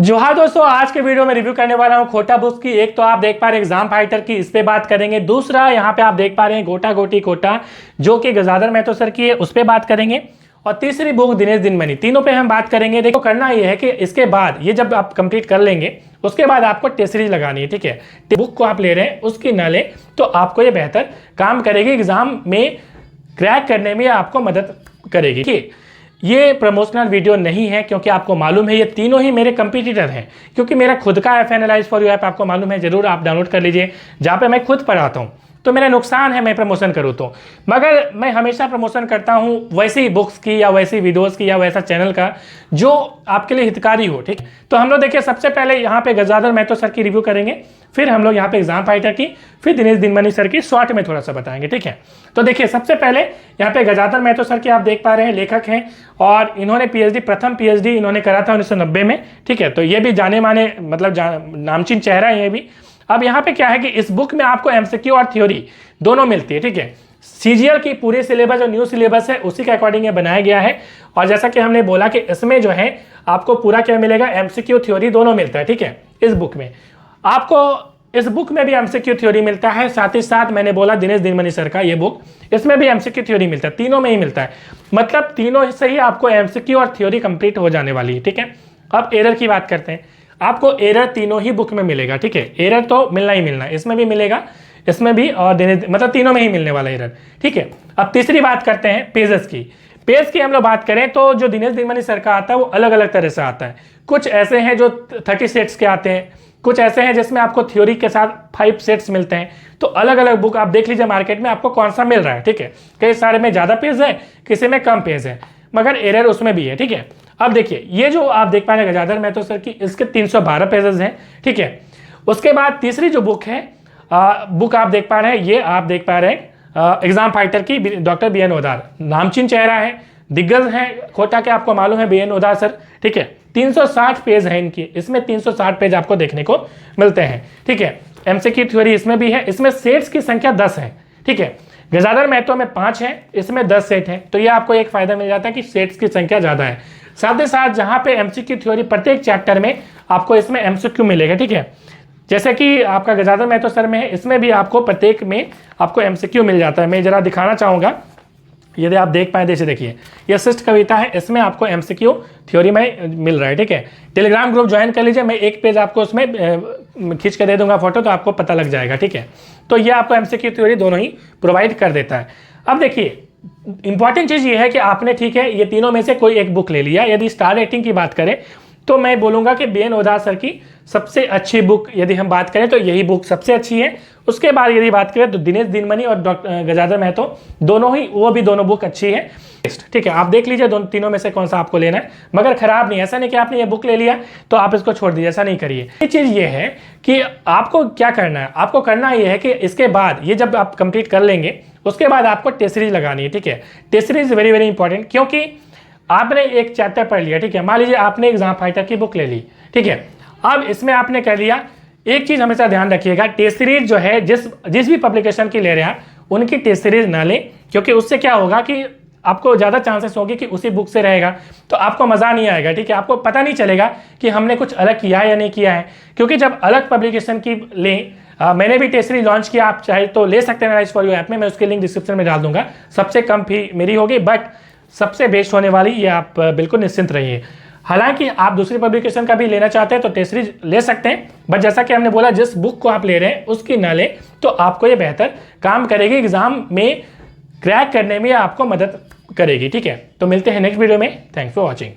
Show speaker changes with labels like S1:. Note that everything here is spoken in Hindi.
S1: जोहार दोस्तों, आज के वीडियो में रिव्यू करने वाला हूं खोटा बुक्स की। एक तो आप देख पा रहे हैं एग्जाम फाइटर की, इस पे बात करेंगे। दूसरा यहाँ पे आप देख पा रहे हैं गोटा गोटी कोटा, जो कि गजादर महतो सर की है, उस पे बात करेंगे। और तीसरी बुक दिनेश दिनमनी। तीनों पे हम बात करेंगे। देखो, करना ये है कि इसके बाद ये जब आप कंप्लीट कर लेंगे उसके बाद आपको टेस्ट सीरीज लगानी है। ठीक है, बुक को आप ले रहे हैं उसकी ना ले तो आपको ये बेहतर काम करेगी, एग्जाम में क्रैक करने में आपको मदद करेगी। ठीक, ये प्रमोशनल वीडियो नहीं है क्योंकि आपको मालूम है ये तीनों ही मेरे कंपटीटर हैं। क्योंकि मेरा खुद का app analyse for you app आपको मालूम है, जरूर आप डाउनलोड कर लीजिए, जहाँ पे मैं खुद पढ़ाता हूँ। तो मेरा नुकसान है मैं प्रमोशन करूँ तो, मगर मैं हमेशा प्रमोशन करता हूँ वैसी बुक्स की या वैसी वीडियोस की या वैसा चैनल का जो आपके लिए हितकारी हो। ठीक, तो हम लोग देखिए सबसे पहले यहाँ पे गजादर महतो सर की रिव्यू करेंगे, फिर हम लोग यहाँ पे एग्जाम फाइटर की, फिर दिनेश दिनमनी सर की शॉर्ट में थोड़ा सा बताएंगे। ठीक है, तो देखिए सबसे पहले यहाँ पे गजादर महतो सर की आप देख पा रहे हैं, लेखक हैं और इन्होंने पीएचडी, प्रथम पीएचडी इन्होंने करा था 1990 में। ठीक है, तो ये भी जाने माने मतलब नामचीन चेहरा है ये भी। अब यहाँ पे क्या है कि इस बुक में आपको एमसीक्यू और थ्योरी दोनों मिलती है। ठीक है, सीजीएल की पूरी सिलेबस जो न्यू सिलेबस है उसी के अकॉर्डिंग ये बनाया गया है। और जैसा कि हमने बोला कि इसमें जो है आपको पूरा क्या मिलेगा, एमसीक्यू थ्योरी दोनों मिलता है। ठीक है, इस बुक में आपको, इस बुक में भी एमसीक्यू थ्योरी मिलता है, साथ ही साथ मैंने बोला दिनेश दिनमनी सर का ये बुक, इसमें भी एमसीक्यू थ्योरी मिलता है, तीनों में ही मिलता है। मतलब तीनों से ही आपको एमसीक्यू और थ्योरी कंप्लीट हो जाने वाली है। ठीक है, अब एरर की बात करते हैं। आपको एरर तीनों ही बुक में मिलेगा। ठीक है, एरर तो मिलना ही मिलना है, इसमें भी मिलेगा, इसमें भी, और मतलब तीनों में ही मिलने वाला एरर। ठीक है, अब तीसरी बात करते हैं पेजेस की। पेज की हम लोग बात करें तो जो दिनेश दिनमनी सर का आता है वो अलग अलग तरह से आता है। कुछ ऐसे हैं जो 30 सेट्स के आते हैं, कुछ ऐसे हैं जिसमें आपको थ्योरी के साथ 5 सेट्स मिलते हैं। तो अलग अलग बुक आप देख लीजिए मार्केट में आपको कौन सा मिल रहा है। ठीक है, कई सारे में ज़्यादा पेज है, किसी में कम पेज है, मगर एरर उसमें भी है। ठीक है, अब देखिए ये जो आप देख पा रहे हैं गजादर महतो सर की, इसके 312 पेजेस हैं। ठीक है, उसके बाद तीसरी जो बुक है, बुक आप देख पा रहे हैं, ये आप देख पा रहे हैं एग्जाम फाइटर की, डॉक्टर BN ओदार, नामचीन चेहरा है, दिग्गज हैं खोटा के, आपको मालूम है BN ओदार सर। ठीक है, 360 पेज है इनकी, इसमें 360 पेज आपको देखने को मिलते हैं। ठीक है, एमसीक्यू थ्योरी इसमें भी है, इसमें सेट्स की संख्या 10 है। ठीक है, गजादर महतो में 5 है, इसमें 10 सेट है, तो ये आपको एक फायदा मिल जाता है कि सेट्स की संख्या ज़्यादा है। साथ ही साथ जहाँ पे एमसीक्यू थ्योरी प्रत्येक चैप्टर में आपको इसमें एमसीक्यू मिलेगा। ठीक है, जैसे कि आपका गजादर महतो सर में है, इसमें भी आपको प्रत्येक में आपको एमसीक्यू मिल जाता है। मैं जरा दिखाना चाहूँगा, यदि आप देख पाए, जैसे देखिए ये शिष्ट कविता है, इसमें आपको एमसीक्यू थ्योरी में मिल रहा है। ठीक है, टेलीग्राम ग्रुप ज्वाइन कर लीजिए, मैं एक पेज आपको उसमें खींच के दे दूंगा फोटो, तो आपको पता लग जाएगा। ठीक है, तो ये आपको एमसीक्यू थ्योरी दोनों ही प्रोवाइड कर देता है। अब देखिए इंपॉर्टेंट चीज़ ये है कि आपने, ठीक है, ये तीनों में से कोई एक बुक ले लिया। यदि स्टार रेटिंग की बात करें तो मैं बोलूँगा कि BN ओदार सर की सबसे अच्छी बुक यदि हम बात करें तो यही बुक सबसे अच्छी है। उसके बाद यदि बात करें तो दिनेश दिनमनी और गजादर महतो दोनों ही, वो भी दोनों बुक अच्छी है। ठीक है, आप देख लीजिए दोनों तीनों में से कौन सा आपको लेना है, मगर खराब नहीं। ऐसा नहीं कि आपने ये बुक ले लिया तो आप इसको छोड़ दीजिए, ऐसा नहीं करिए। ये चीज़ ये है कि आपको क्या करना है, आपको करना ये है कि इसके बाद ये जब आप कंप्लीट कर लेंगे उसके बाद आपको टेस्ट सीरीज लगानी है। ठीक है, test series very very important, क्योंकि आपने एक चैप्टर पढ़ लिया। ठीक है, मान लीजिए आपने एग्जाम फाइटर की बुक ले ली। ठीक है, अब इसमें आपने कर लिया, एक चीज़ हमेशा ध्यान रखिएगा, टेस्ट सीरीज जो है जिस भी पब्लिकेशन की ले रहे हैं उनकी टेस्ट सीरीज ना लें, क्योंकि उससे क्या होगा कि आपको ज़्यादा चांसेस होगी कि उसी बुक से रहेगा तो आपको मज़ा नहीं आएगा। ठीक है, आपको पता नहीं चलेगा कि हमने कुछ अलग किया है या नहीं किया है। क्योंकि जब अलग पब्लिकेशन की लें, मैंने भी टेस्ट सीरीज लॉन्च किया, आप चाहे तो ले सकते हैं एनालाइज फॉर यू ऐप में, मैं उसकी लिंक डिस्क्रिप्शन में डाल दूंगा। सबसे कम फी मेरी होगी, बट सबसे बेस्ट होने वाली, ये आप बिल्कुल निश्चिंत रहिए। हालांकि आप दूसरी पब्लिकेशन का भी लेना चाहते हैं तो टेस्ट सीरीज ले सकते हैं, बट जैसा कि हमने बोला जिस बुक को आप ले रहे हैं उसकी ना लें तो आपको ये बेहतर काम करेगी, एग्जाम में क्रैक करने में आपको मदद करेगी। ठीक है, तो मिलते हैं नेक्स्ट वीडियो में। Thanks for watching.